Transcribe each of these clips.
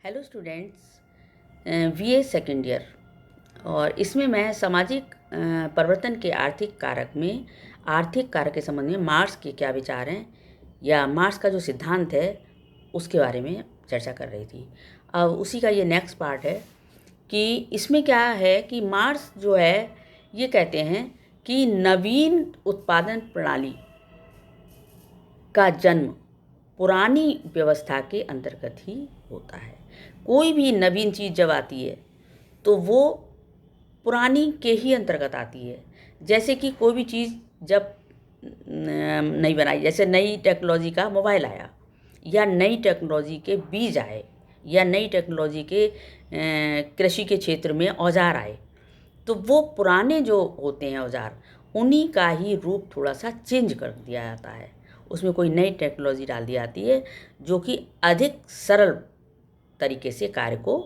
Hello students, BA second year. और इसमें मैं सामाजिक परिवर्तन के आर्थिक कारक के संबंध में मार्क्स के क्या विचार हैं या मार्क्स का जो सिद्धांत है उसके बारे में चर्चा कर रही थी। अब उसी का ये नेक्स्ट पार्ट है कि इसमें क्या है कि मार्क्स जो है ये कहते हैं कि नवीन उत्पादन प्रणाली का जन्म पुरानी व्यवस्था के अंतर्गत ही होता है। कोई भी नवीन चीज़ जब आती है तो वो पुरानी के ही अंतर्गत आती है। जैसे कि कोई भी चीज़ जब नई बनाई, जैसे नई टेक्नोलॉजी का मोबाइल आया या नई टेक्नोलॉजी के बीज आए या नई टेक्नोलॉजी के कृषि के क्षेत्र में औजार आए, तो वो पुराने जो होते हैं औजार उन्हीं का ही रूप थोड़ा सा चेंज कर दिया जाता है। उसमें कोई नई टेक्नोलॉजी डाल दी जाती है जो कि अधिक सरल तरीके से कार्य को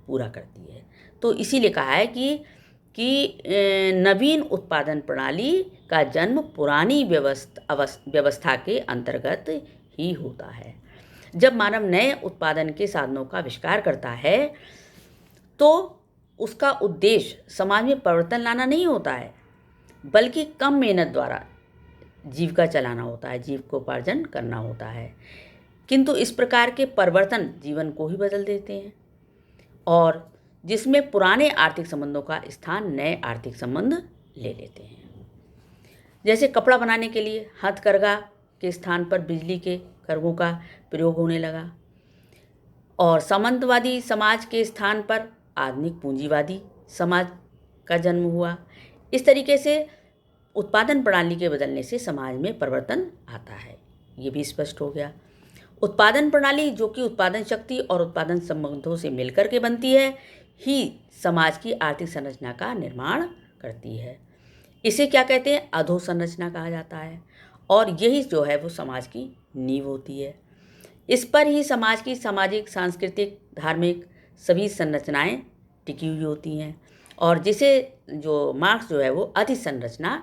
पूरा करती है। तो इसीलिए कहा है कि नवीन उत्पादन प्रणाली का जन्म पुरानी व्यवस्था के अंतर्गत ही होता है। जब मानव नए उत्पादन के साधनों का आविष्कार करता है तो उसका उद्देश्य समाज में परिवर्तन लाना नहीं होता है, बल्कि कम मेहनत द्वारा जीविका चलाना होता है, जीविकोपार्जन करना होता है। किंतु इस प्रकार के परिवर्तन जीवन को ही बदल देते हैं और जिसमें पुराने आर्थिक संबंधों का स्थान नए आर्थिक संबंध ले लेते हैं। जैसे कपड़ा बनाने के लिए हथकरघा के स्थान पर बिजली के करघों का प्रयोग होने लगा और सामंतवादी समाज के स्थान पर आधुनिक पूंजीवादी समाज का जन्म हुआ। इस तरीके से उत्पादन प्रणाली के बदलने से समाज में परिवर्तन आता है, ये भी स्पष्ट हो गया। उत्पादन प्रणाली जो कि उत्पादन शक्ति और उत्पादन संबंधों से मिलकर के बनती है ही समाज की आर्थिक संरचना का निर्माण करती है। इसे क्या कहते हैं? अधोसंरचना कहा जाता है और यही जो है वो समाज की नींव होती है। इस पर ही समाज की सामाजिक, सांस्कृतिक, धार्मिक सभी संरचनाएं टिकी हुई होती हैं और जिसे जो मार्क्स जो है वो अतिसंरचना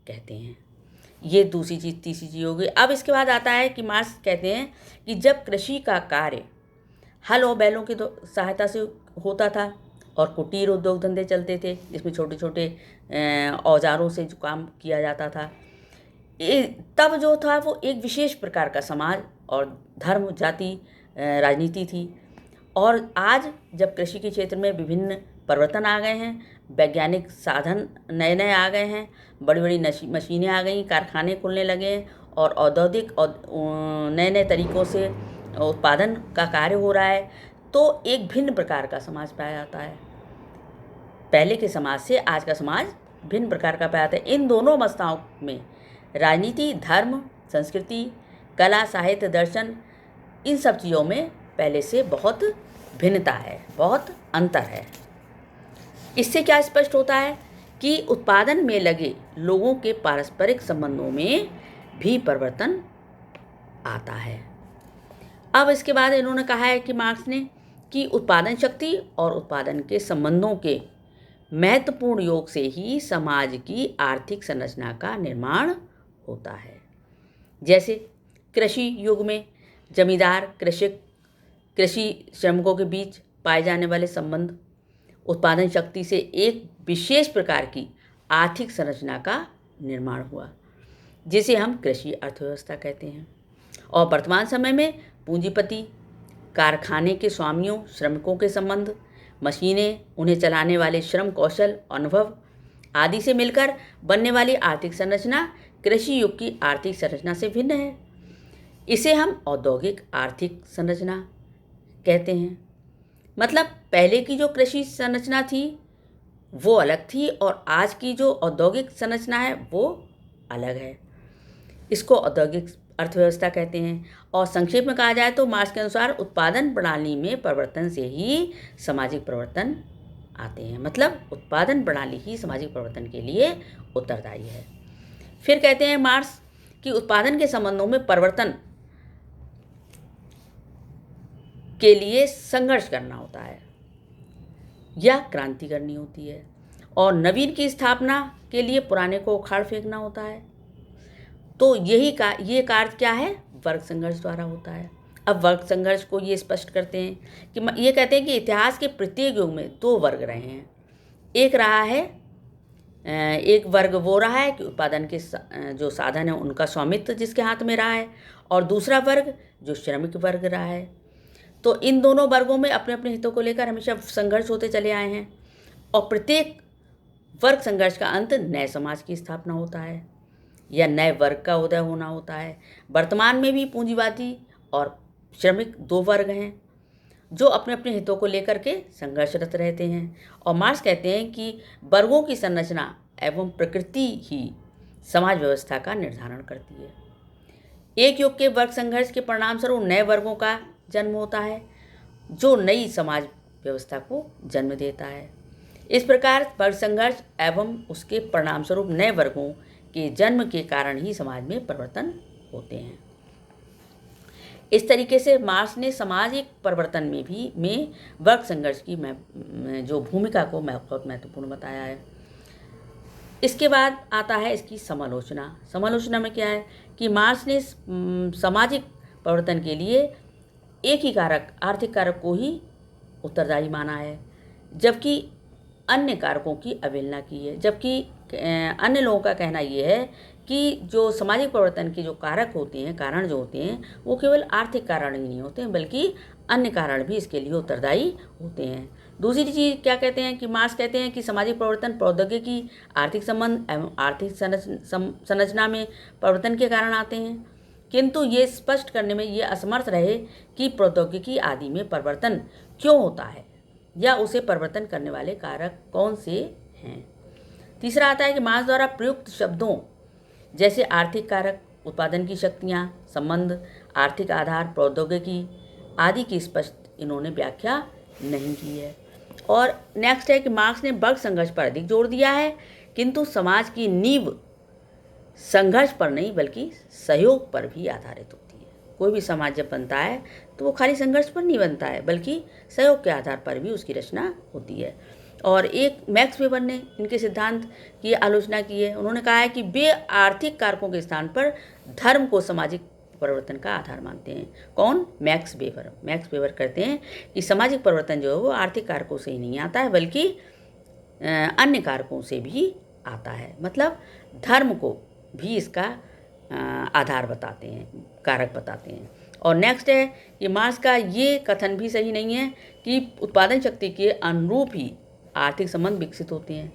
कहते हैं। ये दूसरी चीज़। तीसरी चीज़ हो गई। अब इसके बाद आता है कि मार्क्स कहते हैं कि जब कृषि का कार्य हल और बैलों की सहायता से होता था और कुटीर उद्योग धंधे चलते थे जिसमें छोटे छोटे औजारों से जो काम किया जाता था, तब जो था वो एक विशेष प्रकार का समाज और धर्म, जाति, राजनीति थी। और आज जब कृषि के क्षेत्र में विभिन्न परिवर्तन आ गए हैं, वैज्ञानिक साधन नए नए आ गए हैं, बड़ी बड़ी मशीनें आ गई, कारखाने खुलने लगे हैं और औद्योगिक और नए नए तरीक़ों से उत्पादन का कार्य हो रहा है, तो एक भिन्न प्रकार का समाज पाया जाता है। पहले के समाज से आज का समाज भिन्न प्रकार का पाया जाता है। इन दोनों अवस्थाओं में राजनीति, धर्म, संस्कृति, कला, साहित्य, दर्शन, इन सब चीज़ों में पहले से बहुत भिन्नता है, बहुत अंतर है। इससे क्या स्पष्ट होता है कि उत्पादन में लगे लोगों के पारस्परिक संबंधों में भी परिवर्तन आता है। अब इसके बाद इन्होंने कहा है कि मार्क्स ने कि उत्पादन शक्ति और उत्पादन के संबंधों के महत्वपूर्ण योग से ही समाज की आर्थिक संरचना का निर्माण होता है। जैसे कृषि युग में जमींदार, कृषक, कृषि श्रमिकों के बीच पाए जाने वाले संबंध उत्पादन शक्ति से एक विशेष प्रकार की आर्थिक संरचना का निर्माण हुआ, जिसे हम कृषि अर्थव्यवस्था कहते हैं। और वर्तमान समय में पूंजीपति, कारखाने के स्वामियों, श्रमिकों के संबंध, मशीनें, उन्हें चलाने वाले श्रम, कौशल, अनुभव आदि से मिलकर बनने वाली आर्थिक संरचना कृषि युग की आर्थिक संरचना से भिन्न है। इसे हम औद्योगिक आर्थिक संरचना कहते हैं। मतलब पहले की जो कृषि संरचना थी वो अलग थी और आज की जो औद्योगिक संरचना है वो अलग है। इसको औद्योगिक अर्थव्यवस्था कहते हैं। और संक्षेप में कहा जाए तो मार्क्स के अनुसार उत्पादन प्रणाली में परिवर्तन से ही सामाजिक परिवर्तन आते हैं। मतलब उत्पादन प्रणाली ही सामाजिक परिवर्तन के लिए उत्तरदायी है। फिर कहते हैं मार्क्स कि उत्पादन के संबंधों में परिवर्तन के लिए संघर्ष करना होता है या क्रांति करनी होती है और नवीन की स्थापना के लिए पुराने को उखाड़ फेंकना होता है। तो ये कार्य क्या है? वर्ग संघर्ष द्वारा होता है। अब वर्ग संघर्ष को ये स्पष्ट करते हैं कि ये कहते हैं कि इतिहास के प्रत्येक युग में दो वर्ग रहे हैं। एक रहा है एक वर्ग वो रहा है कि उत्पादन के जो साधन है उनका स्वामित्व जिसके हाथ में रहा है, और दूसरा वर्ग जो श्रमिक वर्ग रहा है। तो इन दोनों वर्गों में अपने अपने हितों को लेकर हमेशा संघर्ष होते चले आए हैं, और प्रत्येक वर्ग संघर्ष का अंत नए समाज की स्थापना होता है या नए वर्ग का उदय होना होता है। वर्तमान में भी पूंजीवादी और श्रमिक दो वर्ग हैं जो अपने अपने हितों को लेकर के संघर्षरत रहते हैं, और मार्क्स कहते हैं कि वर्गों की संरचना एवं प्रकृति ही समाज व्यवस्था का निर्धारण करती है। एक युग के वर्ग संघर्ष के परिणाम स्वरूप नए वर्गों का जन्म होता है जो नई समाज व्यवस्था को जन्म देता है। इस प्रकार वर्ग संघर्ष एवं उसके परिणाम स्वरूप नए वर्गों के जन्म के कारण ही समाज में परिवर्तन होते हैं। इस तरीके से मार्क्स ने सामाजिक परिवर्तन में वर्ग संघर्ष की जो भूमिका को बहुत महत्वपूर्ण बताया है। इसके बाद आता है इसकी समालोचना। समालोचना में क्या है कि मार्क्स ने सामाजिक परिवर्तन के लिए एक ही कारक, आर्थिक कारक को ही उत्तरदायी माना है, जबकि अन्य कारकों की अवहेलना की है। जबकि अन्य लोगों का कहना ये है कि जो सामाजिक परिवर्तन के जो कारक होते हैं, कारण जो होते हैं, वो केवल आर्थिक कारण ही नहीं होते हैं बल्कि अन्य कारण भी इसके लिए उत्तरदायी होते हैं। दूसरी चीज़ क्या कहते हैं कि मार्क्स कहते हैं कि सामाजिक परिवर्तन प्रौद्योगिकी, आर्थिक संबंध एवं आर्थिक संरचना में परिवर्तन के कारण आते हैं, किंतु ये स्पष्ट करने में ये असमर्थ रहे कि प्रौद्योगिकी आदि में परिवर्तन क्यों होता है या उसे परिवर्तन करने वाले कारक कौन से हैं। तीसरा आता है कि मार्क्स द्वारा प्रयुक्त शब्दों जैसे आर्थिक कारक, उत्पादन की शक्तियाँ, संबंध, आर्थिक आधार, प्रौद्योगिकी आदि की स्पष्ट इन्होंने व्याख्या नहीं की है। और नेक्स्ट है कि मार्क्स ने वर्ग संघर्ष पर अधिक जोर दिया है, किंतु समाज की नींव संघर्ष पर नहीं बल्कि सहयोग पर भी आधारित होती है। कोई भी समाज जब बनता है तो वो खाली संघर्ष पर नहीं बनता है बल्कि सहयोग के आधार पर भी उसकी रचना होती है। और एक मैक्स वेबर ने इनके सिद्धांत की आलोचना की है। उन्होंने कहा है कि वे आर्थिक कारकों के स्थान पर धर्म को सामाजिक परिवर्तन का आधार मानते हैं। कौन? Max weber. मैक्स वेबर कहते हैं कि सामाजिक परिवर्तन जो है वो आर्थिक कारकों से ही नहीं आता है बल्कि अन्य कारकों से भी आता है। मतलब धर्म को भी इसका आधार बताते हैं, कारक बताते हैं। और नेक्स्ट है कि मार्क्स का ये कथन भी सही नहीं है कि उत्पादन शक्ति के अनुरूप ही आर्थिक संबंध विकसित होते हैं।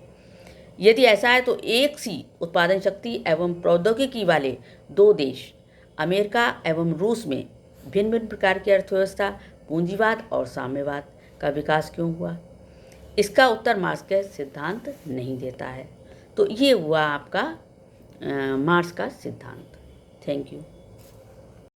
यदि ऐसा है तो एक सी उत्पादन शक्ति एवं प्रौद्योगिकी वाले दो देश अमेरिका एवं रूस में भिन्न भिन्न प्रकार की अर्थव्यवस्था, पूंजीवाद और साम्यवाद का विकास क्यों हुआ? इसका उत्तर मार्क्स का सिद्धांत नहीं देता है। तो ये हुआ आपका मार्क्स का सिद्धांत। Thank you.